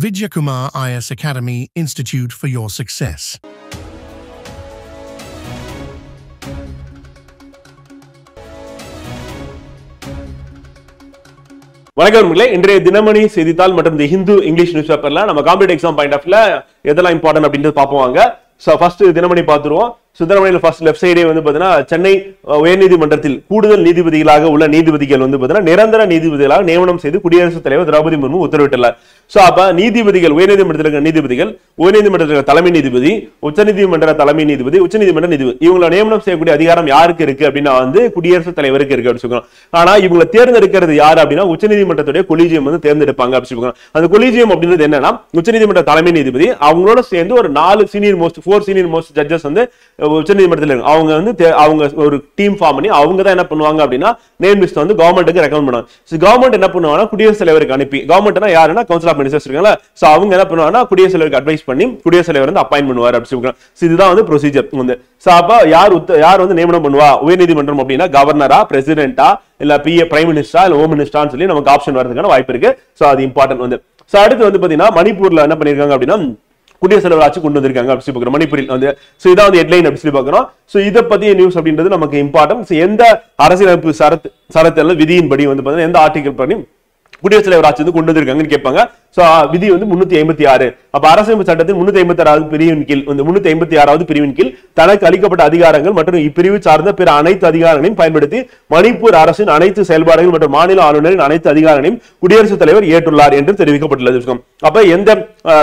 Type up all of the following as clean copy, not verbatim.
Vidyakumar IS Academy Institute for your success. வணக்கம் நண்பர்களே, இன்றைய தினமணி செய்தித்தாள் மற்றும் தி ஹிந்து இங்கிலீஷ் நியூஸ் பேப்பர்ல நம்ம காம்படிட்டிவ் எக்ஸாம் பாயிண்ட் ஆஃப் வியூல எதெல்லாம் இம்பார்ட்டன்ட் அப்படின்றது பார்ப்போம் வாங்க. சோ ஃபர்ஸ்ட் தினமணி பார்த்துருவோம். சுந்தரமணியில ஃபர்ஸ்ட் லெஃப்ட் சைடே வந்து பாத்தீங்கன்னா சென்னை உயர்நீதிமன்றத்தில் கூடுதல் நீதிபதிகளாக உள்ள நீதிபதிகள் வந்து பாத்தீங்கன்னா நிரந்தர நீதிபதிகளாக நியமனம் செய்து குடியரசுத் தலைவர் திரௌபதி முர்மு உத்தரவிட்டுள்ளார். சோ அப்ப நீதிபதிகள் உயர்நீதிமன்றத்தில் இருக்கிற நீதிபதிகள், உயர்நீதிமன்றத்தில் இருக்கிற தலைமை நீதிபதி, உச்சநீதிமன்ற தலைமை நீதிபதி, உச்சநீதிமன்ற நீதிபதி இவங்களை நியமனம் செய்யக்கூடிய அதிகாரம் யாருக்கு இருக்கு அப்படின்னா வந்து குடியரசுத் தலைவருக்கு இருக்கு அப்படின்னு சொல்லுவாங்க. ஆனா இவங்களை தேர்ந்தெடுக்கிறது யாரு அப்படின்னா உச்சநீதிமன்றத்துடைய கொலிஜியம் வந்து தேர்ந்தெடுப்பாங்க அப்படின்னு சொல்லுவாங்க. அந்த கொலிஜியம் அப்படின்றது என்னன்னா உச்சநீதிமன்ற தலைமை நீதிபதி அவங்களோட சேர்ந்து ஒரு 4 சீனியர் மோஸ்ட் ஜட்ஜஸ் வந்து உச்சநீதிமன்றத்தில் அவங்க வந்து அவங்க ஒரு டீம் ஃபார்ம் பண்ணி அவங்க தான் என்ன பண்ணுவாங்க அப்படின்னா நேம் லிஸ்ட் வந்து கவர்மெண்ட்டுக்கு ரெக்கமெண்ட் பண்ணுவாங்க. கவர்மெண்ட் என்ன பண்ணுவாங்கன்னா குடியரசுத் தலைவருக்கு அனுப்பி, கவர்மெண்ட்னா யாருன்னா கவுன்சில் ஆஃப் மினிஸ்டர்ஸ் இருக்காங்களா, சோ அவங்க என்ன பண்ணுவாங்கன்னா குடியரசுத் தலைவருக்கு அட்வைஸ் பண்ணி குடியரசுத் தலைவர் வந்து அப்பாயின்ட் பண்ணுவார் அப்படின்னு சொல்றாங்க. இதுதான் வந்து ப்ரொசீஜர் வந்து. சோ அப்ப யார் வந்து நியமனம் பண்ணுவா உயர்நீதிமன்றம் அப்படின்னா கவர்னரா, பிரசிடென்ட்டா, இல்ல பிரைம் மினிஸ்டரா, இல்ல ஹோம் மினிஸ்டரான்னு சொல்லி நமக்கு ஆப்ஷன் வரதுக்கான வாய்ப்பு இருக்கு. சோ அது இம்பார்ட்டன்ட் வந்து. சோ அடுத்து வந்து பாத்தீங்கன்னா மணிப்பூர்ல என்ன பண்ணிருக்காங்க அப்படின்னா குடியரசுத் தலைவர் ஆட்சி கொண்டு வந்திருக்காங்க அப்படி பார்க்கிறோம் மணிப்பூரில் வந்து. சோ இதான் வந்து ஹெட்லைன் அப்படி சொல்லி பார்க்கிறோம். சோ இத பத்திய நியூஸ் அப்படின்றது நமக்கு இம்பார்ட்டன்ட். எந்த அரசியலமைப்பு சரத்து விதியின்படி வந்து பாத்தீங்கன்னா எந்த ஆர்டிகல் பண்ணி குடியரசுத் தலைவர் ஆட்சி வந்து கொண்டு வந்திருக்காங்கன்னு கேட்பாங்க. சோ விதி வந்து 356. அப்ப அரசியலமைப்பு சட்டத்தின் 356வது பிரிவின் கீழ் வந்து 356வது பிரிவின் கீழ் தனக்கு அளிக்கப்பட்ட அதிகாரங்கள் மற்றும் இப்பிரிவு சார்ந்த பிற அனைத்து அதிகாரங்களையும் பயன்படுத்தி மணிப்பூர் அரசின் அனைத்து செயல்பாடுகள் மற்றும் மாநில ஆளுநரின் அனைத்து அதிகாரங்களையும் குடியரசுத் தலைவர் ஏற்றுள்ளார் என்று தெரிவிக்கப்பட்டுள்ளது. அப்ப எந்த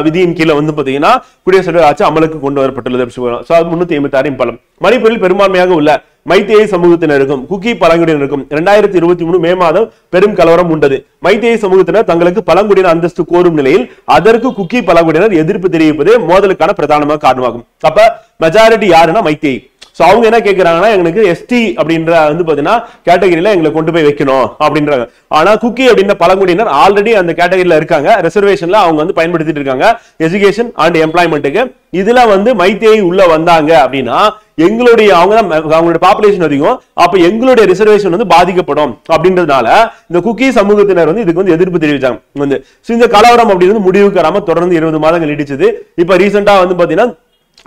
விதியின் கீழே வந்து பாத்தீங்கன்னா குடியரசுத் தலைவர் ஆட்சி அமலுக்கு கொண்டு வரப்பட்டுள்ளது. 356 இம்பாலம். மணிப்பூரில் பெரும்பான்மையாக உள்ள மைத்தேய சமூகத்தினருக்கும் குக்கி பழங்குடியினருக்கும் 2023 மே மாதம் பெரும் கலவரம் உண்டது. மைத்தேய சமூகத்தினர் தங்களுக்கு பழங்குடியினர் அந்தஸ்து கோரும் நிலையில் அதற்கு குக்கி பழங்குடியினர் எதிர்ப்பு தெரிவிப்பதே மோதலுக்கான பிரதானமாக காரணமாகும். அப்ப மெஜாரிட்டி யாருன்னா மைத்தேய். சோ அவங்க என்ன கேட்கிறாங்கன்னா எங்களுக்கு எஸ்டி அப்படின்ற வந்து பாத்தீங்கன்னா கேட்டகரியில எங்களை கொண்டு போய் வைக்கணும் அப்படின்றாங்க. ஆனா குக்கி அப்படின்ற பழங்குடியினர் ஆல்ரெடி அந்த கேட்டகரியில இருக்காங்க, ரிசர்வேஷன்ல அவங்க வந்து பயன்படுத்திட்டு இருக்காங்க எஜுகேஷன் அண்ட் எம்ப்ளாய்மெண்ட்டுக்கு. இதுல வந்து மைத்தேய் உள்ள வந்தாங்க அப்படின்னா எங்களுடைய அவங்களுடைய பாப்புலேஷன் அதிகம், அப்ப எங்களுடைய ரிசர்வேஷன் வந்து பாதிக்கப்படும் அப்படின்றதுனால இந்த குக்கி சமூகத்தினர் வந்து இதுக்கு வந்து எதிர்ப்பு தெரிவிச்சாங்க வந்து. இந்த கலவரம் அப்படின்னு முடிவுக்கு வராம தொடர்ந்து 20 மாதங்கள் நீடிச்சது. இப்ப ரீசெண்டா வந்து பாத்தீங்கன்னா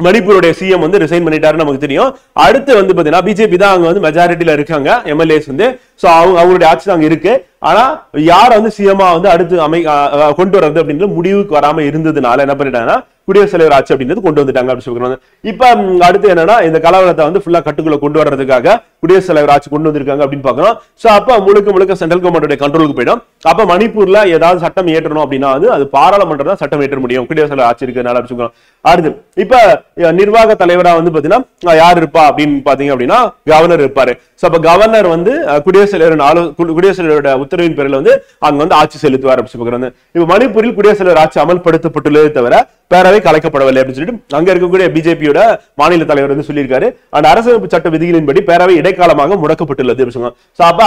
மணிப்பூருடைய சிஎம் வந்து ரிசைன் பண்ணிட்டாருன்னு நமக்கு தெரியும். அடுத்து வந்து பாத்தீங்கன்னா பிஜேபி தான் அங்க வந்து மெஜாரிட்டியில இருக்காங்க, எம்எல்ஏஸ் வந்து. சோ அவங்களுடைய ஆட்சி அங்க இருக்கு. ஆனா யார வந்து சிஎம்ஆ வந்து அடுத்து கொண்டு வர்றது அப்படின்ற முடிவுக்கு வராம இருந்ததுனால என்ன பண்ணிட்டாங்கன்னா குடியரசுத் தலைவர் ஆட்சி அப்படின்றது கொண்டு வந்துட்டாங்க அப்படின்னு சொல்றாங்க. இப்ப அடுத்து என்னன்னா இந்த கலவரத்தை வந்து ஃபுல்லா கட்டுக்குள்ள கொண்டு வர்றதுக்காக குடியரசுத் தலைவர் ஆட்சி கொண்டு வந்திருக்காங்க அப்படின்னு பாக்குறோம். சோ அப்ப முழுக்க சென்ட்ரல் கவர்மெண்டோட கண்ட்ரோலுக்கு போயிடும். அப்ப மணிப்பூர்ல ஏதாவது சட்டம் இயற்றணும் அப்படின்னா அது பாராளுமன்றம் தான் சட்டம் இயற்ற முடியும் குடியரசுத் தலைவர் ஆட்சி இருக்கிறதுனால அப்படின்னு சொல்றோம். அடுத்து இப்ப நிர்வாக தலைவரா வந்து பாத்தீங்கன்னா யார் இருப்பா அப்படின்னு பாத்தீங்க அப்படின்னா கவர்னர் இருப்பாரு. சோ அப்ப கவர்னர் வந்து குடியரசுத் தலைவரோட உத்தரவின் பேரில் வந்து அங்க வந்து ஆட்சி செலுத்துவார் அப்படின்னு சொல்றாங்க. இப்ப மணிப்பூரில் குடியரசுத் தலைவர் ஆட்சி அமல்படுத்தப்பட்டுள்ளதே தவிர பேரவை கலைக்கப்படவில்லை அப்படின்னு சொல்லிட்டு அங்க இருக்கக்கூடிய பிஜேபியோட மாநில தலைவர் வந்து சொல்லியிருக்காரு. அந்த அரசியலமைப்பு சட்ட விதிகளின்படி பேரவை இடைக்காலமாக முடக்கப்பட்டுள்ளது. அப்ப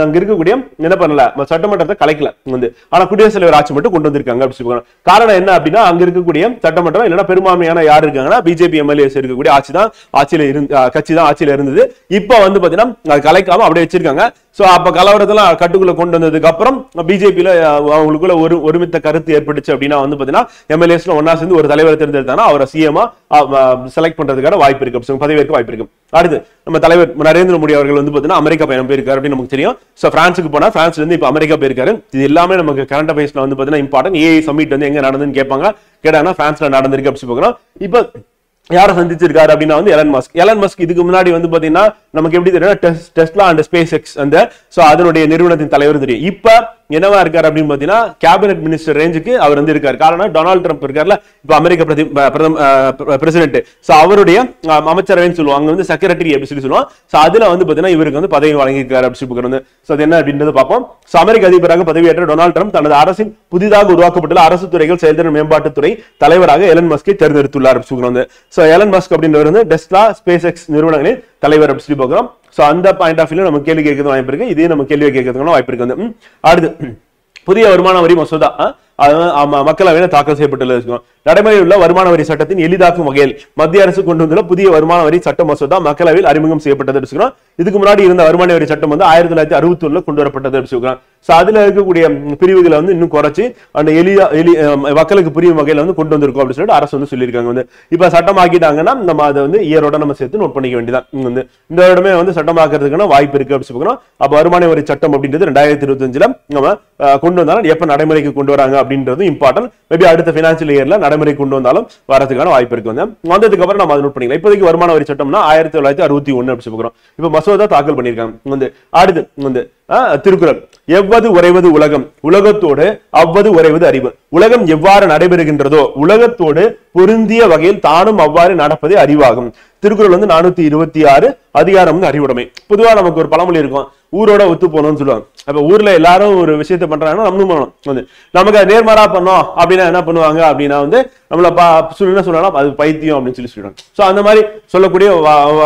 அங்க இருக்கக்கூடிய என்ன பண்ணல, சட்டமன்றத்தை கலைக்கல வந்து, ஆனா குடியரசுத் தலைவர் ஆட்சி மட்டும் கொண்டு வந்திருக்காங்க அப்படின்னு சொல்லுவாங்க. காரணம் என்ன அப்படின்னா அங்க இருக்கக்கூடிய சட்டமன்றம் இல்லைன்னா பெரும்பான்மையான யார் இருக்காங்கன்னா பிஜேபி எம்எல்ஏஸ் இருக்கக்கூடிய கட்சி தான் ஆட்சியில இருந்தது. இப்ப வந்து பாத்தீங்கன்னா கலைக்காம அப்படியே வச்சிருக்காங்க. சோ அப்ப கலவரத்தெல்லாம் கட்டுக்குள்ள கொண்டு வந்ததுக்கு அப்புறம் பிஜேபியில அவங்களுக்குள்ள ஒருமித்த கருத்து ஏற்பட்டுச்சு அப்படின்னா வந்து பாத்தீங்கன்னா எம்எல்ஏஸ்ல ஒன்னா சேர்ந்து ஒரு தலைவர் தேர்ந்தெடுத்தாங்கன்னா அவரை சிஎம்ஆ செலக்ட் பண்றதுக்கான வாய்ப்பு இருக்கு, பதவியேற்க வாய்ப்பு இருக்கு. அடுத்து நம்ம தலைவர் நரேந்திர மோடி அவர்கள் வந்து பாத்தீங்கன்னா அமெரிக்கா பயணம் போயிருக்காரு அப்படின்னு நமக்கு தெரியும். சோ பிரான்ஸுக்கு போனா பிரான்ஸ்ல இருந்து இப்ப அமெரிக்கா போயிருக்காரு. இது எல்லாமே நமக்கு கரண்ட் அஃபேர்ஸ்ல வந்து பாத்தீங்கன்னா இம்பார்ட்டன்ட். ஏஐ சமிட் வந்து எங்க நடந்துன்னு கேட்பாங்க, கேட்டாங்கன்னா பிரான்ஸ்ல நடந்திருக்கு அப்படின்னு பார்க்கணும். இப்ப யாரை சந்திச்சிருக்காரு அப்படின்னா வந்து எலன் மஸ்க் இதுக்கு முன்னாடி வந்து பாத்தீங்கன்னா நமக்கு எப்படி தெரியும் டெஸ்லா அண்ட் ஸ்பேஸ் எக்ஸ் அந்த அதனுடைய நிறுவனத்தின் தலைவர் தெரியும். இப்ப என்னவா இருக்காரு அப்படின்னு பாத்தீங்கன்னா கேபினெட் மினிஸ்டர் ரேஞ்சுக்கு அவர் வந்து இருக்காரு. காரணம் டொனால்டு ட்ரம்ப் இருக்காருல இப்ப அமெரிக்க பிரசிடென்ட். சோ அவருடைய அமைச்சரவைன்னு சொல்லுவாங்க, அங்க வந்து செக்ரட்டரி அப்படின்னு சொல்லுவோம். சோ அதுல வந்து பாத்தீங்கன்னா இவருக்கு வந்து பதவி வழங்கியிருக்காரு அப்படின்னு சொல்லுவாங்க. சோ அது என்ன அப்படின்றது பார்ப்போம். சோ அமெரிக்க அதிபராக பதவியேற்ற டொனால்டு ட்ரம்ப் தனது அரசின் புதிதாக உருவாக்கப்பட்டுள்ள அரசு துறைகள் செயல்திறன் மேம்பாட்டுத்துறை தலைவராக எலன் மஸ்கை தேர்ந்தெடுத்துள்ளார் அப்படின்னு சொல்லுவாங்க. சோ எலன் மஸ்க் அப்படின்றவர் வந்து டெஸ்லா ஸ்பேஸ் எக்ஸ் நிறுவனங்களின் தலைவர் அப்படின்னு சொல்லி பார்க்கிறோம். சோ அந்த பாயிண்ட் ஆஃப் வியூல நம்ம கேள்வி கேட்கறது வாய்ப்பு இருக்கு, இதே நம்ம கேள்வி கேட்கறதுக்கான வாய்ப்பு இருக்கு. அடுத்து புதிய வருமான வரி மசோதா மக்களவையில தாக்கல் செய்யப்பட்டுள்ளது. நடைமுறையில் உள்ள வருமான வரி சட்டத்தின் எளிதாக்கும் வகையில் மத்திய அரசு கொண்டு வந்துள்ள புதிய வருமான வரி சட்ட மசோதா மக்களவையில் அறிமுகம் செய்யப்பட்டது. இதுக்கு முன்னாடி இருந்த வருமான வரி சட்டம் வந்து 1961 கொண்டு வரப்பட்டது. அதுல இருக்கக்கூடிய பிரிவுகளை வந்து இன்னும் குறைச்சு அந்த மக்களுக்கு புரியும் வகையில வந்து கொண்டு வந்திருக்கோம் அப்படின்னு சொல்லிட்டு அரசு வந்து சொல்லியிருக்காங்க. வந்து இப்ப சட்டமாக்கிட்டாங்கன்னா நம்ம அதை வந்து இயரோட நம்ம சேர்த்து நோட் பண்ணிக்க வேண்டியதான். வந்து இந்த இடமே வந்து சட்டமாக்குறதுக்கான வாய்ப்பு இருக்கு அப்படின்னு சொல்லுறோம். அப்ப வருமான வரி சட்டம் அப்படின்றது 2025 நம்ம கொண்டு வந்தாலும் எப்ப நடைமுறைக்கு கொண்டு வராங்க அப்படின்றது இம்பார்ட்டன்ட். மேபி அடுத்த பினான்சியல் இயர்ல நடைமுறை கொண்டு வந்தாலும் வரதுக்கான வாய்ப்பு இருக்கு. வந்ததுக்கு அப்புறம் நம்ம அதை நோட் பண்ணிக்கலாம். இப்போதைக்கு வருமான வரி சட்டம்னா 1961 அப்படி சொல்றோம். இப்ப மசோதா தாக்கல் பண்ணிருக்காங்க. வந்து அடுத்து வந்து திருக்குறள். எவ்வது உறைவது உலகம், உலகத்தோடு அவ்வது உறைவது அறிவு. உலகம் எவ்வாறு நடைபெறுகின்றதோ உலகத்தோடு பொருந்திய வகையில் தானும் அவ்வாறு நடப்பதே அறிவாகும். திருக்குறள் வந்து 426, அதிகாரம் வந்து அறிவுடைமை. பொதுவா நமக்கு ஒரு பழமொழி இருக்கும், ஊரோட ஒத்து போகணும்னு சொல்லுவாங்க. அப்ப ஊர்ல எல்லாரும் ஒரு விஷயத்த பண்றாங்கன்னா நம்மளும் பண்ணணும். வந்து நமக்கு அது நேர்மாறா பண்ணோம் அப்படின்னா என்ன பண்ணுவாங்க அப்படின்னா வந்து நம்மள என்ன சொல்லலாம், அது பைத்தியம் அப்படின்னு சொல்லி சொல்றாங்க. சோ அந்த மாதிரி சொல்லக்கூடிய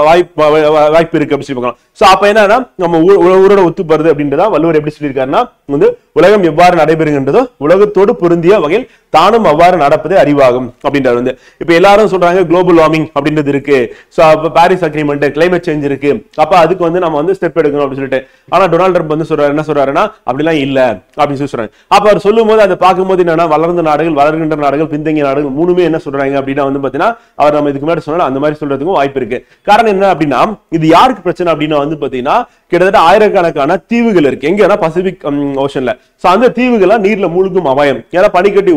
வாய்ப்பு இருக்கு அப்படின்னு சொல்லி. சோ அப்ப என்னன்னா நம்ம ஊரோட ஒத்து போறது அப்படின்றதா வள்ளுவர் எப்படி சொல்லியிருக்காருன்னா வந்து உலகம் எவ்வாறு நடைபெறுகின்றதோ உலகத்தோடு பொருந்திய வகையில் தானும் அவ்வாறு நடப்பதே அறிவாகும் அப்படின்றது. வந்து இப்ப எல்லாரும் சொல்றாங்க குளோபல் வார்மிங் அப்படின்றது இருக்கு, சோ அப்ப பாரிஸ் அக்ரிமெண்ட், கிளைமேட் சேஞ்ச் இருக்கு, அப்ப அதுக்கு வந்து நம்ம வந்து ஸ்டெப் எடுக்கணும் அப்படின்னு சொல்லிட்டு. ஆனா டொனால்ட் ட்ரம்ப் வந்து சொல்றாரு, என்ன சொல்றாருன்னா அப்படிலாம் இல்ல அப்படின்னு சொல்லி சொல்றாங்க. அப்ப அவர் சொல்லும் போது அதை பார்க்கும்போது என்னன்னா வளர்ந்த நாடுகள், வளர்கின்ற நாடுகள், பின்தங்கிய நாடுகள் மூணுமே என்ன சொல்றாங்க அப்படின்னா வந்து பாத்தீங்கன்னா அவர் நம்ம இதுக்கு முன்னாடி சொன்னாலும் அந்த மாதிரி சொல்றதுக்கும் வாய்ப்பு இருக்கு. காரணம் என்ன அப்படின்னா இது யாருக்கு பிரச்சனை அப்படின்னா வந்து பாத்தீங்கன்னா கிட்டத்தட்ட ஆயிரக்கணக்கான தீவுகள் இருக்கு. எங்கன்னா பசிபிக் ஓஷன்ல. சோ அந்த தீவுகள நீர்ல மூழ்கும் அபாயம். ஏன்னா பனிக்கட்டி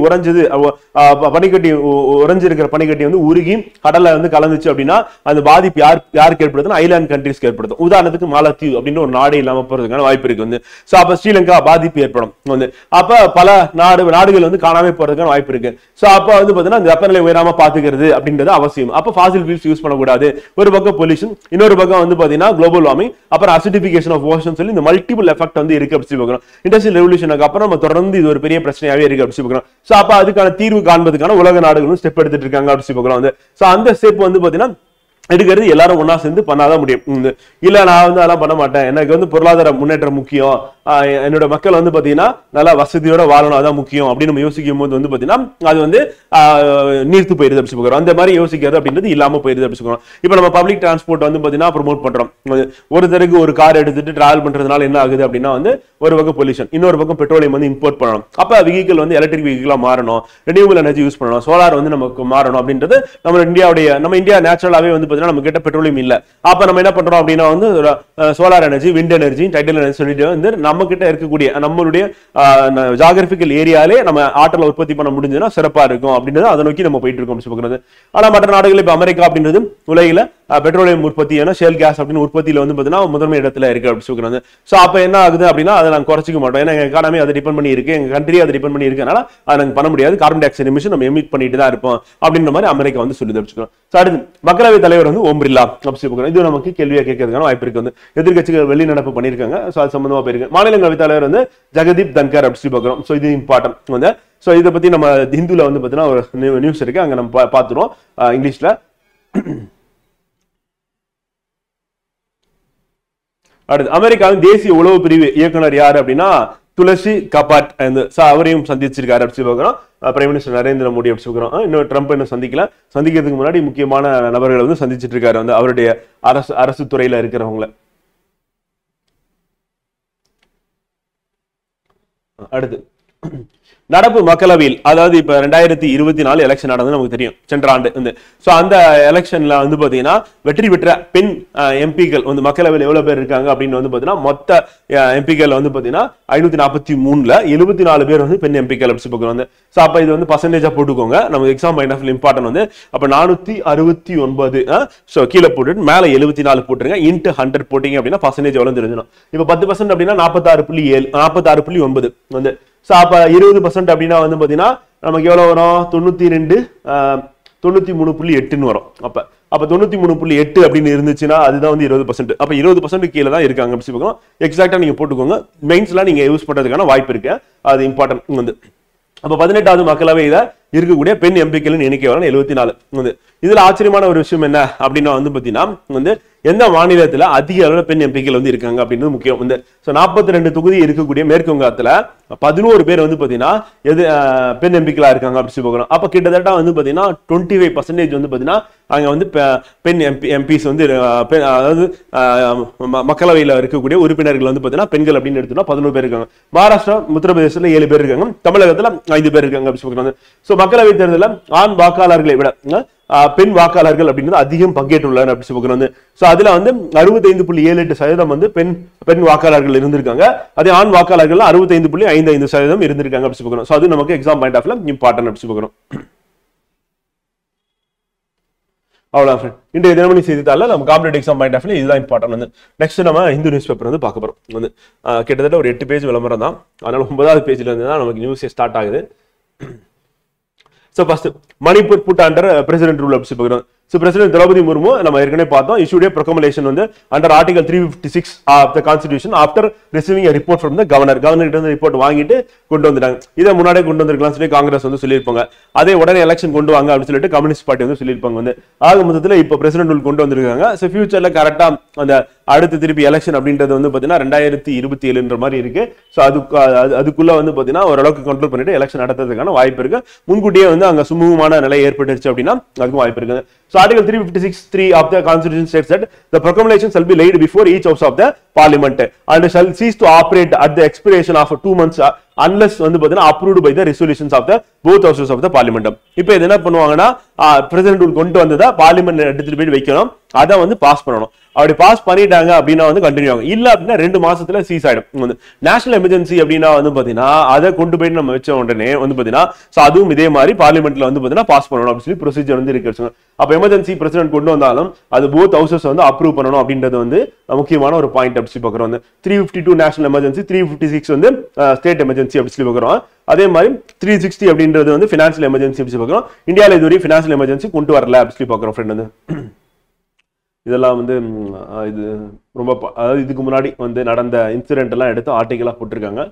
உறைஞ்சிருக்கிற பனிக்கட்டி வந்து உருகி கடல்ல வந்து கலந்துச்சு அப்படின்னா அந்த பாதிப்பு யாருக்கு ஏற்படுதுன்னா ஐலாண்ட் கண்ட்ரீஸ்க்கு ஏற்படுத்தும். உதாரணத்துக்கு மாலத்தீவு அப்படின்னு ஒரு நாடே இல்லாம போறதுக்கான வாய்ப்பு இருக்கு. வந்து சோ அப்ப ஸ்ரீலங்கா பாதிப்பு ஏற்படும். வந்து அப்ப பல நாடுகள் வந்து காணாம போறதுக்கான வாய்ப்பு இருக்கு. சோ அப்ப வந்து பாத்தீங்கன்னா இந்த வெப்பநிலை உயராம பாத்துக்கிறது அப்படின்றது அவசியம். அப்ப ஃபாசில் ஃபியூல்ஸ் யூஸ் பண்ணக்கூடாது. ஒரு பக்கம் பொல்யூஷன், இன்னொரு பக்கம் வந்து பாத்தீங்கன்னா குளோபல் வார்மிங், அப்புறம் அசிடிஃபிகேஷன் ஆஃப் ஓஷன் சொல்லி இந்த மல்டிபிள் எஃபெக்ட் வந்து இருக்கு அப்படி சொல்லி. இண்டஸ்ட்ரியல் ரெவல்யூஷனுக்கு அப்புறம் நம்ம தொடர்ந்து இது ஒரு பெரிய பிரச்சனையாவே இருக்கு அப்படி சொல்லி. சோ அப்ப அதுக்கான தீர்வு காண்பதுக்கான உலக நாடுகளும் ஸ்டெப் எடுத்துட்டு இருக்காங்க அப்படி சொல்லி. வந்து சோ அந்த ஸ்டெப் வந்து பாத்தீங்கன்னா எடுக்கிறது எல்லாரும் ஒன்னா சேர்ந்து பண்ணாதான் முடியும். இல்ல நான் வந்து அதெல்லாம் பண்ண மாட்டேன், எனக்கு வந்து பொருளாதார முன்னேற்றம் முக்கியம், என்னோட மக்கள் வந்து பாத்தீங்கன்னா நல்லா வசதியோட வாழணும் அதான் முக்கியம் அப்படின்னு நம்ம யோசிக்கும் போது வந்து பாத்தீங்கன்னா அது வந்து நீர்த்து போயிருது அப்படி சொல்றோம். அந்த மாதிரி யோசிக்கிறது அப்படின்றது இல்லாம போயிருது அப்படி சொல்றோம். இப்ப நம்ம பப்ளிக் டிரான்ஸ்போர்ட் வந்து பாத்தீங்கன்னா ப்ரோமோட் பண்றோம். ஒரு தடவை ஒரு கார் எடுத்துட்டு டிராவல் பண்றதுனால என்ன ஆகுது அப்படின்னா வந்து ஒரு பக்கம் பொல்யூஷன், இன்னொரு பக்கம் பெட்ரோலியம் வந்து இம்போர்ட் பண்ணணும். அப்ப வெஹிக்கிள் வந்து எலக்ட்ரிக் வெஹிக்கிளா மாறணும், ரெனியூவல் எனர்ஜி யூஸ் பண்ணணும், சோலார் வந்து நமக்கு மாறணும் அப்படின்றது நம்ம இந்தியா நேச்சுரலாவே வந்து நம்ம கிட்ட பெட்ரோலியம் இல்ல. அப்ப நம்ம என்ன பண்றோம் அப்படின்னா வந்து solar energy, wind energy, tidal energy சொல்லிட்டு வந்து நம்ம கிட்ட இருக்கக்கூடிய நம்மளுடைய ஜியோகிராபிக்கல் ஏரியாலே நம்ம ஆற்றலை உற்பத்தி பண்ண முடிஞ்சதுன்னா சிறப்பா இருக்கும் அப்படின்றது அதை நோக்கி நம்ம போயிட்டு இருக்கோம். ஆனா மற்ற நாடுகள் இப்ப அமெரிக்கா அப்படின்றது உலகில பெட்ரோலியம் உற்பத்தி, ஷேல் கேஸ் அப்படின்னு உற்பத்தியில வந்து பாத்தீங்கன்னா முதன்மை இடத்துல இருக்கு அப்படி சொல்றாங்க. சோ அப்ப என்ன ஆகுது அப்படின்னா அதை நாங்க குறைச்சிக்க மாட்டோம். ஏன்னா எங்க எக்கானமி அதை டிபெண்ட் பண்ணி இருக்கு, எங்க கண்ட்ரி அதை டிபெண்ட் பண்ணி இருக்கனால அதை நாங்க பண்ண முடியாது. கார்பன் டை ஆக்சைடு எமிஷன் நம்ம எமிட் பண்ணிட்டு தான் இருப்போம் அப்படின்ற மாதிரி அமெரிக்கா வந்து சொல்லி தப்பிச்சுக்கிறோம். அடுத்து மக்களவை தலைவர் வந்து ஓம் பிர்லா அப்படி சொல்றாங்க. இது நமக்கு கேள்வியா கேட்கறதுக்கான வாய்ப்பு இருக்கு. வந்து எதிர்கட்சிகள் வெளிநடப்பு பண்ணிருக்காங்க. சோ அது சம்பந்தமா போயிருக்கு. மாநிலங்களவை தலைவர் வந்து ஜெகதீப் தன்கர் அப்படி சொல்லி பாக்குறோம். சோ இது இம்பார்ட்டன்ட். வந்து சோ இதை பத்தி நம்ம ஹிந்துல வந்து பாத்தீங்கன்னா ஒரு நியூஸ் இருக்கு, அங்க நம்ம பாத்துருவோம் இங்கிலீஷ்ல. அடுத்து அமெரிக்காவின் தேசிய உளவு பிரிவு இயக்குனர் யாரு அப்படின்னா துளசி கபாட், அவரையும் சந்திச்சிருக்காரு அப்படி சொல்லுவோம். பிரைம் மினிஸ்டர் நரேந்திர மோடி அப்படி சொல்றோம். இன்னும் ட்ரம்ப் இன்னும் சந்திக்கிறதுக்கு முன்னாடி முக்கியமான நபர்களை வந்து சந்திச்சிட்டு இருக்காரு வந்து அவருடைய அரசு துறையில இருக்கிறவங்களை. அடுத்து நடப்பு மக்களவையில், அதாவது இப்ப 2024 எலெக்ஷன் நடந்து நமக்கு தெரியும், சென்ற ஆண்டு வந்து. சோ அந்த எலெக்ஷன்ல வந்து பாத்தீங்கன்னா வெற்றி பெற்ற பெண் எம்பிக்கள் வந்து மக்களவையில் எவ்வளவு பேர் இருக்காங்க அப்படின்னு வந்து பாத்தீங்கன்னா மொத்த எம்பிக்கள் வந்து பாத்தீங்கன்னா 543ல 74 பேர் வந்து பெண் எம்பிக்கள் அப்படி சொல்லுவாங்க. சோ அப்ப இது வந்து பர்சன்டேஜா போட்டுக்கோங்க, நம்ம எக்ஸாம் பாயிண்ட் ஆஃப் இம்பார்ட்டன்ட் வந்து. அப்ப 469 சோ கீழே போட்டுட்டு மேல 74 போட்டுருங்க, இன்ட் 100 போட்டீங்க அப்படின்னா பர்சன்டேஜ் எவ்வளவு தெரிஞ்சிடும். இப்ப 10% அப்படின்னா 46.7 46.9 வந்து. சோ அப்ப 20% அப்படின்னா வந்து பாத்தீங்கன்னா நமக்கு எவ்வளவு வரும், 93.8 வரும். அப்ப 93.8 அப்படின்னு இருந்துச்சுன்னா அதுதான் வந்து 20%. அப்ப 20% கீழே தான் இருக்காங்க அப்படி சொல்லுவோம். எக்ஸாக்டா நீங்க போட்டுக்கோங்க, மெயின்ஸ்லாம் நீங்க யூஸ் பண்றதுக்கான வாய்ப்பு இருக்கு, அது இம்பார்ட்டன்ட் வந்து. அப்ப 18வது மக்களவையில இருக்கக்கூடிய பெண் எம்பிக்களின் எண்ணிக்கை 74 வந்து. இதுல ஆச்சரியமான ஒரு விஷயம் என்ன அப்படின்னா வந்து பாத்தீங்கன்னா வந்து எந்த மாநிலத்துல அதிக அளவில் பெண் எம்பிக்கள் வந்து இருக்காங்க அப்படின்றது முக்கியம் வந்து. ஸோ 42 தொகுதி இருக்கக்கூடிய மேற்கு வங்கத்துல 11 பேர் வந்து பாத்தீங்கன்னா பெண் எம்பிக்களா இருக்காங்க அப்படின்னு சொல்லி பார்க்கணும். அப்ப கிட்டத்தட்ட வந்து பாத்தீங்கன்னா 25% வந்து பாத்தீங்கன்னா அங்க வந்து பெண் எம்பிஸ் வந்து அதாவது மக்களவையில் இருக்கக்கூடிய உறுப்பினர்கள் வந்து பாத்தீங்கன்னா பெண்கள் அப்படின்னு எடுத்தோம்னா 11 பேர் இருக்காங்க. மகாராஷ்டிரா உத்தரப்பிரதேசத்துல 7 பேர் இருக்காங்க. தமிழகத்துல 5 பேர் இருக்காங்க அப்படின்னு சொல்லி. சோ மக்களவை தேர்தலில் ஆண் வாக்காளர்களை விட பெண் வாக்காளர்கள் அப்படின்றது அதிகம் பங்கேற்றுள்ளனர் அப்படி சொல்லி. சோ அதுல வந்து 65.78% வந்து பெண் வாக்காளர்கள் இருந்திருக்காங்க. அதே ஆண் வாக்காளர்கள் 65.55% இருந்திருக்காங்க அப்படி சொல்லி. சோ அது நமக்கு எக்ஸாம் பாயிண்ட் ஆஃப் இம்பார்ட்டன்ட் அப்படி சொல்லி. அவ்வளவுதான் ஃப்ரெண்ட். இன்றைய தினமணி செய்தித்தாளில் நம்ம காம்படிட்டிவ் எக்ஸாம் பாயிண்ட் ஆஃப் இதுதான் இம்பார்ட்டன்ட் வந்து. நெக்ஸ்ட் நம்ம இந்து நியூஸ் பேப்பர் வந்து பார்க்க போறோம் வந்து. கிட்டத்தட்ட ஒரு 8 பேஜ் விளம்பரம் தான். அதனால 9வது பேஜ்ல இருந்து தான் நமக்கு நியூஸே ஸ்டார்ட் ஆகுது. So first, Manipur put under president rule of Sipagran. So President Draupadi Murmu, நம்ம ஏற்கனவே பார்த்தோம், issued a proclamation வந்து under Article 356 of the Constitution after receiving a report from the governor. Governor கிட்ட ரிப்போர்ட் வாங்கிட்டு கொண்டு வந்துட்டாங்க. இதை முன்னாடியே கொண்டு வந்திருக்கலாம் சொல்லி காங்கிரஸ் வந்து சொல்லியிருப்பாங்க. அதே உடனே எலெக்ஷன் கொண்டு வாங்க அப்படின்னு சொல்லிட்டு கம்யூனிஸ்ட் பார்ட்டி வந்து சொல்லியிருப்பாங்க வந்து. ஆக மொத்தத்தில் இப்போ பிரசிடென்ட் ரூல் கொண்டு வந்திருக்காங்க. ஸோ ஃபியூச்சர்ல கரெக்டா அந்த அடுத்த திருப்பி எலெக்ஷன் அப்படின்றது வந்து பாத்தீங்கன்னா 2027 மாதிரி இருக்கு. ஸோ அதுக்குள்ள வந்து பாத்தீங்கன்னா ஓரளவுக்கு கண்ட்ரோல் பண்ணிட்டு எலெக்ஷன் நடத்துறதுக்கான வாய்ப்பு இருக்கு. முன்கூட்டியே வந்து அங்க சுமூகமான நிலை ஏற்பட்டுருச்சு அப்படின்னா அதுக்கும் வாய்ப்பு இருக்கு. So Article 356(3) of the Constitution states that the proclamation shall be laid before each house of the Parliament and shall cease to operate at the expiration of 2 months unless வந்து பாத்தீங்கன்னா approved by the resolutions of the both houses of the Parliament. இப்போ இது என்ன பண்ணுவாங்கன்னா president rule கொண்டு வந்ததா parliament எடுத்துட்டு போய் வைக்கணும், அதை வந்து பாஸ் பண்ணணும். அப்படி பாஸ் பண்ணிட்டாங்க அப்படின்னா வந்து கண்டினியூ ஆகும். இல்ல அப்படின்னா 2 மாசத்துல சீஸ் ஆயிடும். நேஷனல் எமர்ஜென்சி அப்படின்னா வந்து பாத்தீங்கன்னா அதை கொண்டு போயிட்டு நம்ம வச்ச உடனே வந்து பாத்தீங்கன்னா அதுவும் இதே மாதிரி பார்லிமெண்ட்ல வந்து பாத்தீங்கன்னா பாஸ் பண்ணணும் அப்படின்னு சொல்லி ப்ரொசீஜர் வந்து இருக்கு. அப்ப எமர்ஜென்சி பிரசிடென்ட் கொண்டு வந்தாலும் அது போத் ஹவுசஸ் வந்து அப்ரூவ் பண்ணணும் அப்படின்றது வந்து முக்கியமான ஒரு பாயிண்ட் அப்படி சொல்லி பாக்குறோம். 352 நேஷனல் எமர்ஜென்சி, 356 வந்து ஸ்டேட் எமர்ஜென்சி அப்படி சொல்லி பாக்குறோம். அதே மாதிரி 360 அப்படின்றது வந்து பினான்சியல் எமர்ஜென்சி அப்படி சொல்லி பாக்குறோம். இந்தியாவில் இதுவரை பினான்சியல் எமர்ஜென்சி கொண்டு வரல அப்படி சொல்லி பாக்குறோம் ஃப்ரெண்ட் வந்து. இதெல்லாம் வந்து இது ரொம்ப அதாவது இதுக்கு முன்னாடி வந்து நடந்த இன்சிடென்ட் எல்லாம் எடுத்து ஆர்டிகலா போட்டிருக்காங்க.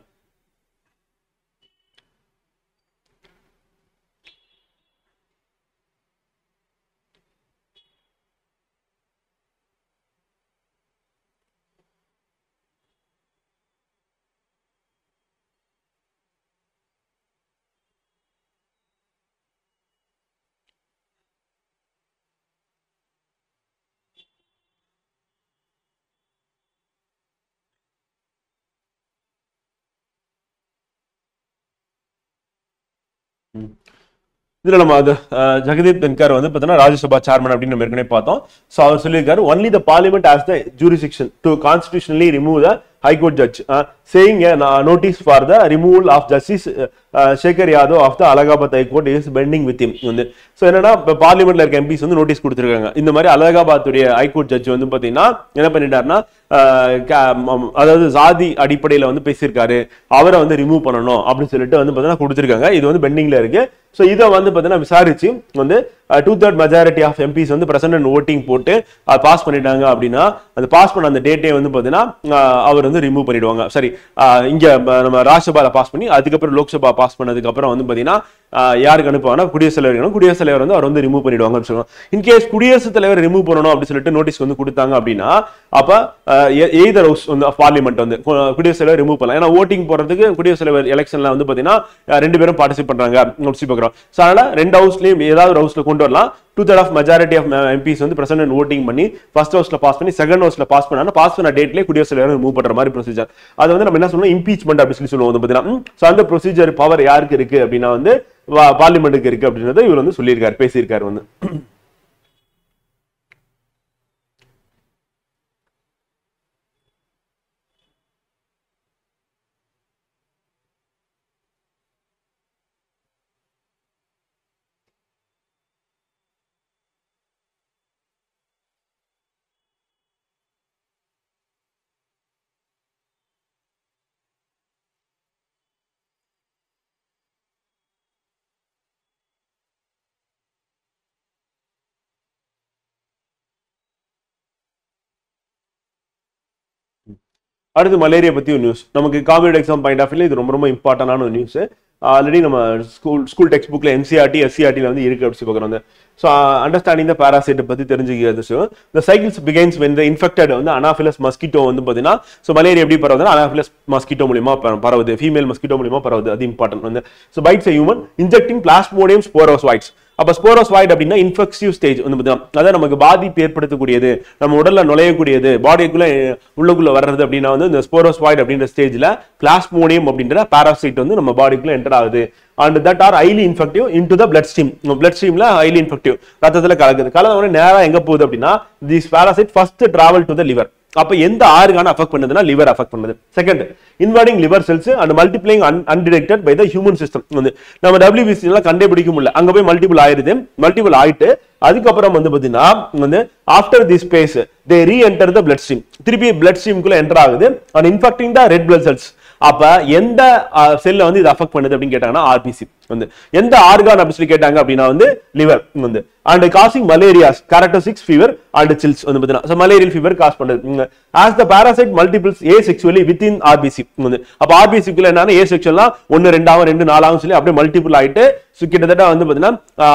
இதுல நம்ம ஜெகதீப் தன்கர் வந்து பார்த்தீங்கன்னா ராஜ்யசபா சேர்மன் அப்படின்னு நம்ம ஏற்கனவே பார்த்தோம். ஸோ அவர் சொல்லியிருக்காரு, only the parliament has the jurisdiction to constitutionally remove the High Court judge saying a notice for the removal of Justice Shekhar Yadav of the Allahabad High Court is pending with him. So என்னன்னா பார்லிமெண்ட்ல இருக்க MPs வந்து notice கொடுத்திருக்காங்க. இந்த மாதிரி அலகாபாத் உடைய high court judge வந்து பாத்தீங்கன்னா என்ன பண்ணிட்டாருன்னா அதாவது சாதி அடிப்படையில வந்து பேசியிருக்காரு, அவரை வந்து ரிமூவ் பண்ணணும் அப்படின்னு சொல்லிட்டு வந்து பாத்தீங்கன்னா கொடுத்திருக்காங்க. இது வந்து பெண்டிங்ல இருக்கு. ஸோ இதை வந்து பாத்தீங்கன்னா விசாரிச்சு வந்து 2/3 மெஜாரிட்டி ஆஃப் எம்பிஸ் வந்து பிரசன்ட் ஓட்டிங் போட்டு பாஸ் பண்ணிட்டாங்க அப்படின்னா அது பாஸ் பண்ண அந்த டேட்டே வந்து பாத்தீங்கன்னா அவர் வந்து ரிமூவ் பண்ணிடுவாங்க. சரி, இங்க நம்ம ராஜ்யசபால பாஸ் பண்ணி அதுக்கப்புறம் லோக்சபா பாஸ் பண்ணதுக்கு அப்புறம் வந்து பாத்தீங்கன்னா யாருக்கு அனுப்புவாங்கன்னா குடியரசுத் தலைவர். குடியரசுத் தலைவர் வந்து அவர் வந்து ரிமூவ் பண்ணிடுவாங்க அப்படின்னு சொல்லுவாங்க. இன்கேஸ் குடியரசுத் தலைவர் ரிமூவ் பண்ணணும் அப்படின்னு சொல்லிட்டு நோட்டீஸ் வந்து கொடுத்தாங்க அப்படின்னா அப்ப எய்தர் ஹவுஸ் வந்து பார்லிமெண்ட் வந்து குடியரசுத் தலைவர் ரிமூவ் பண்ணலாம். ஏன்னா ஓட்டிங் போறதுக்கு குடியரசுத் தலைவர் எலெக்ஷன்ல வந்து பாத்தீங்கன்னா 2 பேரும் பார்ட்டிசிபேட் பண்றாங்க பார்க்கிறோம். சோ அதனால 2 ஹவுஸ்லயும் ஏதாவது ஹவுஸ்ல கொண்டு வரலாம். 2/3 ஆஃப் மெஜாரிட்டி ஆஃப் எம்பிஸ் வந்து பிரசிடென்ட் ஓட்டிங் பண்ணி ஃபர்ஸ்ட் ஹவுஸ்ல பாஸ் பண்ணி செகண்ட் ஹவுஸ்ல பாஸ் பண்ணா பாஸ் பண்ண டேட்லயே குடியரசுத் தலைவர் ரிமூவ் பண்ற மாதிரி ப்ரொசீஜர். அது வந்து நம்ம என்ன சொல்லுவோம், இம்பீச்மெண்ட் அப்படி சொல்லி சொல்லுவோம் பாத்தீங்கன்னா. சோ அந்த ப்ரொசீஜர் பவர் யாருக்கு இருக்கு அப்படின்னா வந்து பார்லிமெண்ட்டுக்கு இருக்கு அப்படின்றத இவர் வந்து சொல்லியிருக்காரு, பேசியிருக்காரு வந்து. அடுத்து மலேரியா பத்தி ஒரு நியூஸ். நமக்கு காம்படிட்டிவ் எக்ஸாம் பாயிண்ட் ஆஃப் வியூல இது ரொம்ப ரொம்ப இம்பார்ட்டன்டான ஒரு நியூஸ். ஆல்ரெடி நம்ம ஸ்கூல் டெக்ஸ்ட் புக்ல NCERT SCERT வந்து இருக்கு அப்படி பார்க்குறோம். ஸோ அண்டர்ஸ்டாண்டிங் த பேராசைட்டை பற்றி தெரிஞ்சுக்கிறது. இந்த cycles begins when the infected வந்து அனாஃபிலஸ் மஸ்கிட்டோ வந்து பார்த்தீங்கன்னா ஸோ மலேரியா எப்படி பரவுதுன்னா அனாஃபிலஸ் மஸ்கிட்டோ மூலியமா பரவுது, ஃபீமேல் மஸ்கிட்டோ மூலியமா பரவுது, அது இம்பார்ட்டன்ட் வந்து. So bites a human injecting plasmodium sporozoites. அப்ப ஸ்போரோசைட் அப்படின்னா இன்ஃபெக்சிவ் ஸ்டேஜ் வந்து அதான் நமக்கு பாதிப்பு ஏற்படுத்தக்கூடியது, நம்ம உடல்ல நுழையக்கூடியது, பாடிக்குள்ள உள்ளுக்குள்ள வர்றது அப்படின்னா வந்து இந்த ஸ்போரோசைட் அப்படின்ற ஸ்டேஜ்ல பிளாஸ்மோடியம் அப்படின்ற பாராசைட் வந்து நம்ம பாடிக்குள்ள என்டர் ஆகுது. and that are highly infective into the blood streamல highly infective ரத்தத்துல கலக்குது நேரா எங்க போகுது அப்படின்னா this parasite first travel to the liver. அப்ப எந்த ஆர்கான அஃபெக்ட் பண்ணுதுன்னா லிவர் அஃபெக்ட் பண்ணுது. Second invading liver cells and multiplying undetected by the human system வந்து நம்ம WBC எல்லாம் கண்டுபிடிக்க முடியல, அங்க போய் மல்டிபிள் ஆயிருது. மல்டிபிள் ஆயிட்டு அதுக்கப்புறம் வந்து பாத்தீங்கன்னா வந்து after this space they re-enter the blood stream, திருப்பி பிளட் ஸ்ட்ரீம்குள்ள என்டர் ஆகுது and infecting the red blood cells. அப்ப எந்த செல்ல வந்து இது அஃபெக்ட் பண்ணுது அப்படின்னு கேட்டாங்கன்னா RBC வந்து. எந்த ஆர்கான் அப்படின்னு கேட்டாங்க அப்படின்னா வந்து லிவர் வந்து. And causing malaria's characteristics fever and chills வந்து பாத்தீங்கன்னா ஸோ மலேரியல் ஃபீவர் காஸ் பண்ணுது. As the parasite multiples asexually within RBC வந்து. அப்ப RBCக்குள்ள என்னன்னா ஏசெக்சுவல்னா 1 2 ஆகும் 2 4 ஆகும் சொல்லி அப்படியே மல்டிபிள் ஆயிட்டு கிட்டத்தட்ட வந்து பாத்தீங்கன்னா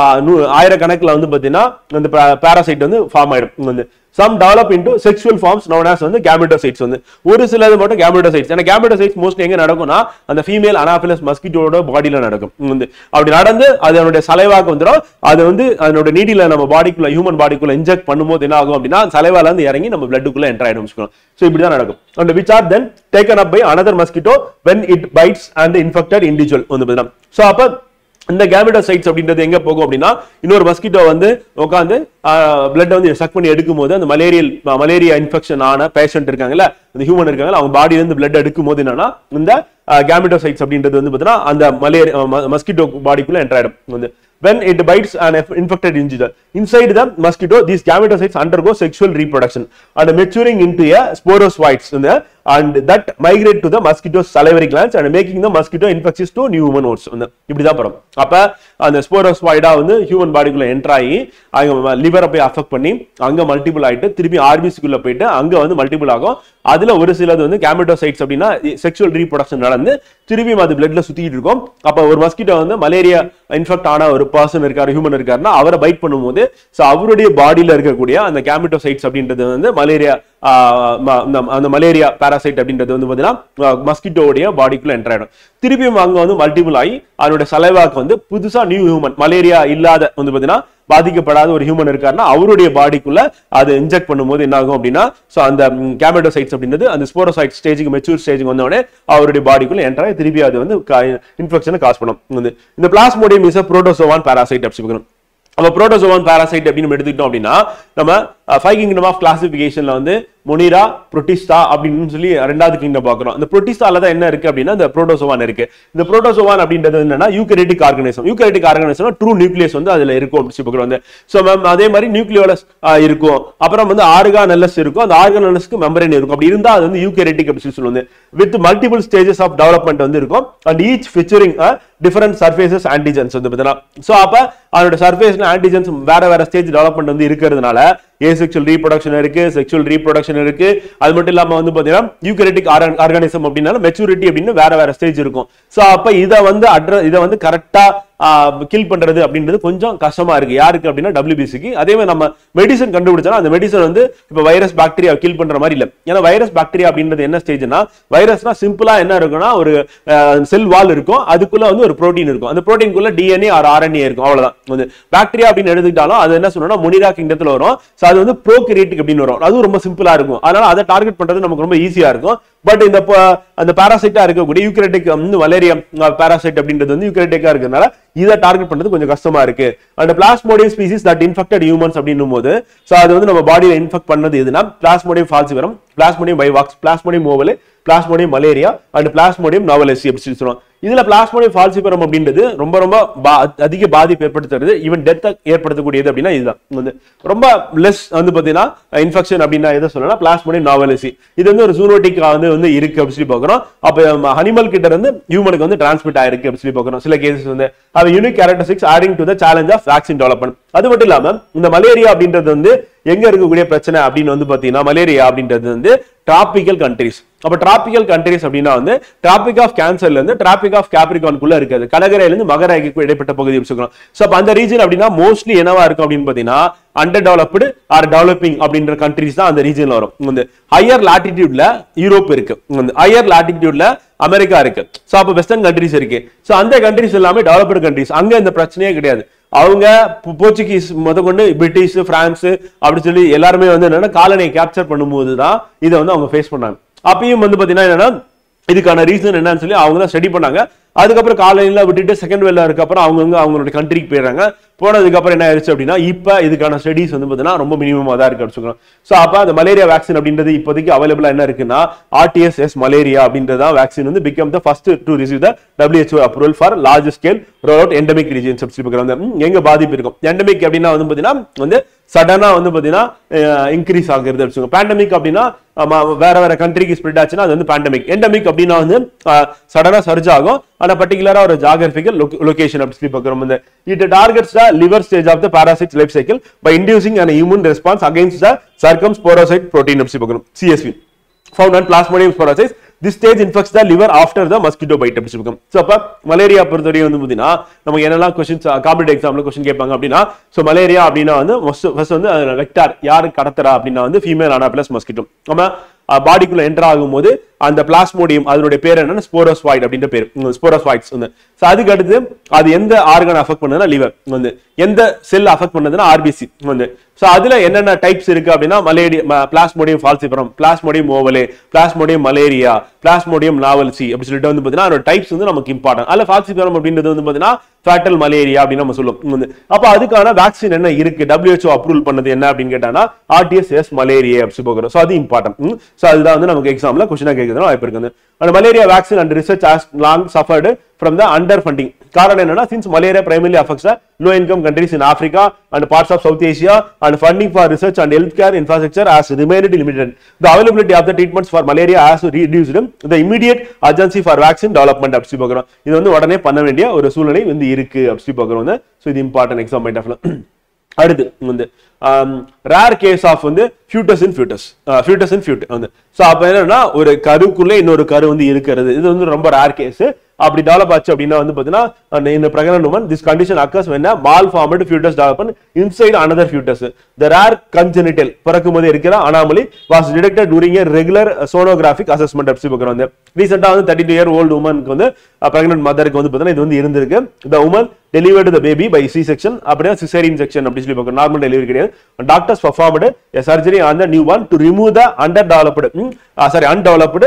ஆயிரக்கணக்கில் வந்து பாத்தீங்கன்னா அந்த பாராசைட் வந்து ஃபார்ம் ஆயிடும் வந்து. Some develop into sexual forms known as வந்து gametocytes வந்து. ஒரு சிலது மட்டும் gametocytes. ஏன்னா gametocytes மோஸ்ட்லி எங்க நடக்கும்னா அந்த ஃபீமேல் அனாஃபிலஸ் மஸ்கிட்டோட பாடியில நடக்கும் வந்து. அப்படி நடந்து அதனுடைய சலைவாக்கு வந்துடும். அது வந்து அதனுடைய நீடில நம்ம பாடிக்குள்ள ஹியூமன் பாடிக்குள்ள இன்ஜெக்ட் பண்ணும்போது என்ன ஆகும் அப்படின்னா சலைவால இருந்து இறங்கி நம்ம பிளட்டுக்குள்ள என்டர் ஆயிடும். ஸோ இப்படிதான் நடக்கும். And which are then taken up by another mosquito when it bites and infected individual வந்து. ஸோ அப்ப இந்த கேமெட்டோசைட்ஸ் அப்படின்றது எங்க போகும் அப்படின்னா இன்னொரு மஸ்கிட்டோ வந்து உட்காந்து பிளட் வந்து சக் பண்ணி எடுக்கும் போது அந்த மலேரியா இன்ஃபெக்ஷன் ஆன பேஷண்ட் இருக்காங்கல்ல, அந்த ஹியூமன் இருக்காங்கல்ல, அவங்க பாடியில இருந்து பிளட் எடுக்கும் போது என்னன்னா இந்த கேமெட்டோசைட்ஸ் அப்படின்றது வந்து பாத்தீங்கன்னா அந்த மஸ்கிட்டோ பாடிக்குள்ள என்டர் ஆயிடும் வந்து. When it bites an infected individual inside the mosquito, these gametocytes undergo sexual reproduction and maturing into a sporozoites and that migrate to the mosquito's salivary glands and making the mosquito infectious to new human hosts. இப்படிதான் பரும். அப்ப அந்த ஸ்போரோஸ்வாய்டா வந்து human பாடிக்குள்ள enter ஆகி அங்க லிவரை போய் affect பண்ணி அங்க மல்டிபிள் ஆயிட்டு திருப்பி RBCக்குள்ள போயிட்டு அங்க வந்து மல்டிபிள் ஆகும். அதுல ஒரு சிலது வந்து கேமெட்டோசைட்ஸ் அப்படின்னா செக்ஷுவல் ரீப்ரொடக்ஷன் நடந்து திருப்பி அது பிளட்ல சுத்திட்டு இருக்கும். அப்ப ஒரு மஸ்கிட்டோ வந்து மலேரியா இன்ஃபெக்ட் ஆன ஒரு பர்சன் இருக்காரு, ஹியூமன் இருக்காருன்னா அவரை பைட் பண்ணும்போது அவருடைய பாடியில இருக்கக்கூடிய அந்த கேமெட்டோசைட்ஸ் அப்படின்றது வந்து மலேரியா அந்த மலேரியா பாராசைட் அப்படின்றது வந்து பாத்தீங்கன்னா மஸ்கிட்டோடைய பாடிக்குள்ள என்டர் ஆயிடும். திருப்பியும் அங்க வந்து மல்டிபிள் ஆகி அதனுடைய சலைவாக்கு வந்து புதுசா நியூ ஹியூமன் மலேரியா இல்லாத வந்து பாத்தீங்கன்னா பாதிக்கப்படாத ஒரு ஹியூமன் இருக்காருன்னா அவருடைய பாடிக்குள்ள அது இன்ஜெக்ட் பண்ணும்போது என்ன ஆகும் அப்படின்னா ஸோ அந்த கேமெட்டோசைட்ஸ் அப்படின்றது அந்த ஸ்போரோசைட் ஸ்டேஜுக்கு மெச்சூர் ஸ்டேஜுக்கு வந்தோடனே அவருடைய பாடிக்குள்ள என்டர் ஆகி திருப்பி அது வந்து இன்ஃபெக்ஷனை காஸ் பண்ணும். இந்த பிளாஸ்மோடியம் இஸ் புரோட்டோசோவான் பாராசைட் அப்படின்னு. அப்ப புரோட்டோசோவான் பாராசைட் அப்படின்னு எடுத்துக்கிட்டோம் அப்படின்னா நம்ம 5 கிங்டம் ஆஃப் கிளாசிபிகேஷன்ல வந்து மொனிரா புரோட்டிஸ்டா அப்படின்னு சொல்லி ரெண்டாவது கிங்டம் பாக்குறோம். இந்த புரோட்டிஸ்டால தான் என்ன இருக்கு அப்படின்னா இந்த புரோட்டோசோவான் இருக்கு. இந்த புரோட்டோசோவான் அப்படின்றது என்னன்னா eukaryotic organism. Eukaryotic organism true nucleus வந்து அதுல இருக்கும் அப்படின்னு சொல்லி பாக்குறோம். சோ அதே மாதிரி நியூக்ளியோலஸ் இருக்கும், அப்புறம் வந்து ஆர்கானெல்லஸ் இருக்கும், அந்த ஆர்கானெல்லஸ்க்கு மெம்பரேன் இருக்கும். அப்படி இருந்தா அது வந்து யூகரியோட்டிக் அப்படின்னு சொல்லுவாங்க. With multiple stages of development வந்து இருக்கும் and each featuring different surfaces antigens வந்து பார்த்தீங்கன்னா. ஸோ அப்ப அதோட சர்ஃபேஸ்ல ஆன்டிஜென்ஸ் வேற ஸ்டேஜ் டெவலப்மெண்ட் வந்து இருக்கிறதுனால ஏசெக்சுவல் ரீப்ரொடக்ஷன் இருக்கு, செக்சுவல் ரீப்ரொடக்ஷன் இருக்கு. அது மட்டும் இல்லாம வந்து பாத்தீங்கன்னா யூகரியோட்டிக் ஆர்கானிசம் அப்படின்னால மெச்சூரிட்டி அப்படின்னு வேற ஸ்டேஜ் இருக்கும். சோ அப்ப இதை வந்து கரெக்டா கில் பண்றது அப்படின்றது கொஞ்சம் கஷ்டமா இருக்கு. யாருக்கு அப்படின்னா WBCக்கு. அதே மாதிரி நம்ம மெடிசன் கண்டுபிடிச்சா அந்த மெடிசன் வந்து இப்ப வைரஸ் பாக்டீரியா கில் பண்ற மாதிரி இல்ல. ஏன்னா வைரஸ் பாக்டீரியா அப்படின்றது என்ன ஸ்டேஜ்னா வைரஸ்னா சிம்பிளா என்ன இருக்குன்னா ஒரு செல் வால் இருக்கும், அதுக்குள்ள வந்து ஒரு புரோட்டீன் இருக்கும், அந்த புரோட்டீனுக்குள்ள DNA ஆர் RNA இருக்கும், அவ்வளவுதான். வந்து பாக்டீரியா அப்படின்னு எடுத்துக்கிட்டாலும் அது என்ன சொல்லணும்னா மொனிரா கிங்டத்துல வரும். சோ அது வந்து ப்ரோகரியோட்டிக் அப்படின்னு வரும். அதுவும் ரொம்ப சிம்பிளா இருக்கும். அதனால அதை டார்கெட் பண்றது நமக்கு ரொம்ப ஈஸியா இருக்கும். பட் இந்த அந்த பாராசைட்டா இருக்கக்கூடிய யூகரியோட்டிக் மலேரியா பாராசைட் அப்படின்றது வந்து யூகரியோட்டிக்கா இருக்கிறதுனால இதை டார்கெட் பண்றது கொஞ்சம் கஷ்டமா இருக்கு. அந்த plasmodium species that infected humans அப்படின்னும் போது சோ அது வந்து நம்ம பாடியில இன்ஃபெக்ட் பண்ணது எதுனா plasmodium falciparum, plasmodium vivax, plasmodium ovale, plasmodium malariae and plasmodium knowlesi அப்படின்னு சொல்லுவோம். இதுல பிளாஸ்மோடியம் ஃபால்சிபரம் அப்படின்றது ரொம்ப அதிக பாதிப்பு ஏற்படுத்துறது, ஈவன் டெத் ஏற்படுத்தக்கூடியது அப்படின்னா இதுதான். வந்து ரொம்ப லெஸ் வந்து பாத்தீங்கன்னா இன்ஃபெக்ஷன் அப்படின்னா எதை சொல்லலாம் பிளாஸ்மோடியம் நாவலசி. இது வந்து ஒரு ஜூனோட்டிக் வந்து இருக்கு அப்படின்னு சொல்லி பாக்குறோம். அப்ப அனிமல் கிட்ட இருந்து ஹியூமனுக்கு வந்து டிரான்ஸ்மிட் ஆயிருக்கு அப்படின்னு சொல்லி பாக்குறோம். சில கேசஸ் வந்து unique characteristics adding to the challenge of vaccine development. அது மட்டும் இல்லாம இந்த மலேரியா அப்படின்றது வந்து எங்க இருக்கக்கூடிய பிரச்சனை அப்படின்னு வந்து பாத்தீங்கன்னா மலேரியா அப்படின்றது வந்து டிராபிக்கல் கண்ட்ரிஸ். அப்ப டிராபிக்கல் கண்ட்ரிஸ் அப்படின்னா வந்து டிராபிக் ஆஃப் கேன்சர்ல இருந்து டிராபிக் ஆஃப் கேப்ரிகான்குள்ள இருக்காது, கடற்கரையில இருந்து மகரேகைக்கு இடைப்பட்ட பகுதி சொல்லலாம். சோ அப்ப அந்த ரீஜன் அப்படின்னா மோஸ்ட்லி என்னவா இருக்கும் அப்படின்னு பாத்தீங்கன்னா அண்டர் டெவலப்டு ஆர் டெவலப்பிங் அப்படின்ற கண்ட்ரிஸ் தான் அந்த ரீஜன்ல வரும். வந்து ஹையர் லாட்டிடியூட்ல யூரோப் இருக்கு, வந்து ஹையர் லாட்டிடியூட்ல அமெரிக்கா இருக்கு. சோ அப்ப வெஸ்டர்ன் கண்ட்ரிஸ் இருக்கு. சோ அந்த கண்ட்ரிஸ் எல்லாமே டெவலப்டு கண்ட்ரிஸ், அங்க இந்த பிரச்சனையே கிடையாது. அவங்க போர்ச்சுகீஸ் முதற்கொண்டு பிரிட்டிஷ் பிரான்ஸ் அப்படி சொல்லி எல்லாருமே வந்து என்னன்னா காலனியை கேப்சர் பண்ணும்போது தான் இதை வந்து அவங்க ஃபேஸ் பண்ணாங்க. அப்பயும் வந்து பாத்தீங்கன்னா என்னன்னா இதுக்கான ரீசன் என்னன்னு சொல்லி அவங்க தான் ஸ்டடி பண்ணாங்க. அதுக்கப்புறம் காலையில விட்டுட்டு செகண்ட் வேல இருக்க அப்புறம் அவங்களோட கண்ட்ரிக்கு போயிடுறாங்க. போனதுக்கு அப்புறம் என்ன ஆயிடுச்சு அப்படின்னா இப்ப இதுக்கான ஸ்டடிஸ் வந்து பாத்தீங்கன்னா ரொம்ப மினிமமா தான் இருக்கு சொல்லுவாங்க. சோ அப்ப அந்த மலேரியா வேக்சின் அப்படின்றது இப்போதைக்கு அவைலபிளா என்ன இருக்குன்னா RTS மலேரியா அப்படின்றத வேக்சின் வந்து become the first to receive the WHO approval for large scale roll out endemic regions அப்படி எங்க பாதிப்பு இருக்கும். எண்டமிக் அப்படின்னா வந்து பாத்தீங்கன்னா வந்து சடனா வந்து பாத்தீங்கன்னா இன்க்ரீஸ் ஆகுறது சொல்லுங்க. பேண்டமிக் அப்படின்னா வேற வேற கண்ட்ரிக்கு ஸ்ப்ரெட் ஆச்சுன்னா அது வந்து பேண்டமிக். எண்டமிக் அப்படின்னா வந்து சடனா சர்ஜ் ஆகும், ஆனா பர்டிகுலரா ஒரு ஜியோகிராபிக்கல் லொகேஷன் அப்படி சொல்லி பார்க்கிறோம். இந்த it targets the liver stage of the parasite life cycle by inducing an immune response against the circumsporocyte protein CSP found on Plasmodium sporocytes. This stage infects the liver after the mosquito bite. So அப்ப malaria பொறுத்தவரை வந்து பாத்தீங்கன்னா நமக்கு என்னெல்லாம் questions competitive எக்ஸாம்ல question கேட்பாங்க அப்படின்னா so malaria அப்படின்னா வந்து ஃபர்ஸ்ட் வந்து வெக்டார் யாரு கடத்துறா அப்படின்னா வந்து ஃபீமேல் அனாபிலஸ் மஸ்கிட்டோ. நம்ம பாடிக்குள்ள என்டர் ஆகும்போது அந்த பிளாஸ்மோடியம் அதனுடைய பேர் என்னன்னா ஸ்போரோஸ்வாய்ட் அப்படின்ற பேர், ஸ்போரோஸ்வாய்ட்ஸ் வந்து. சோ அதுக்கு அடுத்து அது எந்த ஆர்கன் அஃபெக்ட் பண்ணுதுன்னா லிவர் வந்து, எந்த செல் அஃபெக்ட் பண்ணுதுன்னா RBC வந்து. சோ அதுல என்னென்ன டைப்ஸ் இருக்கு அப்படின்னா malaria plasmodium falciparum, plasmodium ovale, plasmodium malariae, plasmodium knowlesi அப்படி சொல்லிட்டு வந்து பாத்தீங்கன்னா அதோட டைப்ஸ் வந்து நமக்கு இம்பார்ட்டன்ட். அதுல ஃபால்சிபரம் அப்படின்றது வந்து பாத்தீங்கன்னா ஃபேட்டல் மலேரியா அப்படின்னு நம்ம சொல்லுவோம். அப்ப அதுக்கான வேக்சின் என்ன இருக்கு, WHO அப்ரூவல் பண்ணது என்ன அப்படின்னு கேட்டானா RTS மலேரியா அப்படி போகிறோம். சோ அது இம்பார்ட்டன்ட். சோ அதுதான் வந்து நமக்கு எக்ஸாம்ல क्वेश्चन கேக்குறதுல வாய்ப்பு இருக்கு. அந்த malaria vaccine and research has long suffered from the under funding. காரணம் என்னன்னா since malaria primarily affects the low income countries in Africa and parts of South Asia and funding for research and healthcare infrastructure has remained limited. The availability of the treatments for malaria has reduced the immediate urgency for vaccine development அப்படி பார்க்கிறோம். இது வந்து உடனே பண்ண வேண்டிய ஒரு சூழ்நிலை வந்து இருக்கு அப்படி பார்க்கிறோம். சோ இது important exam point of view. அடுத்து வந்து ரேர் கேஸ் ஆஃப் வந்து ஃபியூட்டஸ் இன் வந்து. சோ அப்ப என்னன்னா ஒரு கருக்குள்ள இன்னொரு கரு வந்து இருக்கிறது, இது வந்து ரொம்ப ரேர் கேஸ். அப்படி டெவலப் ஆச்சு அப்படின்னா வந்து பாத்தீங்கன்னா இந்த pregnant woman this condition occurs when a malformed fetus development inside another fetus. The rare congenital பிறக்கும் போது இருக்கிற anomaly was detected during a regular sonographic assessment அப்படி சொல்றாங்க. ரீசெண்டா வந்து 32-year-old womanக்கு வந்து பிரெக்னன்ட் மதருக்கு வந்து பாத்தீங்கன்னா இது வந்து இருந்திருக்கு. The woman delivered the baby by C-section, அப்படியே cesarean section அப்படி சொல்லி பார்க்கணும், நார்மல் டெலிவரி கிடையாது. Doctors performed a surgery on the newborn to remove the undeveloped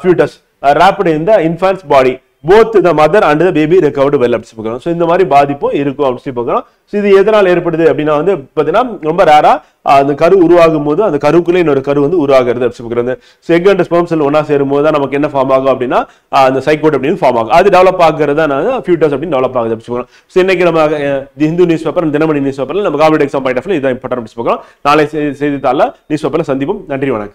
fetus wrapped in the infant's body. Both the mother and the baby recovered well அப்படி சொல்றாங்க. So இந்த மாதிரி பாதிப்பும் இருக்கும் அப்படி சொல்லி பார்க்கறோம். சோ இது எதனால ஏற்படுது அப்படின்னா வந்து பாத்தீங்கன்னா ரொம்ப ரேரா அந்த கரு உருவாகும் போது அந்த கருக்குள்ளே இன்னொரு கரு வந்து உருவாகிறது அப்படி சொல்றாங்க. சோ எக் அண்ட் ஸ்பெர்ம் செல் ஒண்ணா சேரும்போது தான் நமக்கு என்ன ஃபார்ம் ஆகும் அப்படின்னா அந்த சைகோட் அப்படின்னு ஃபார்ம் ஆகும். அது டெவலப் ஆகுறது தான் ஃபியூட்டஸ் அப்படின்னு டெவலப் ஆகுது அப்படி சொல்றோம். சோ இன்னைக்கு நம்ம the Hindu news paper, Dinamani news பேப்பர்ல நம்ம competitive exam point of view இதான் இம்பார்ட்டன்ட் அப்படி சொல்றோம். நாளை செய்தித்தாள்ல நியூஸ் பேப்பர்ல சந்திப்போம். நன்றி, வணக்கம்.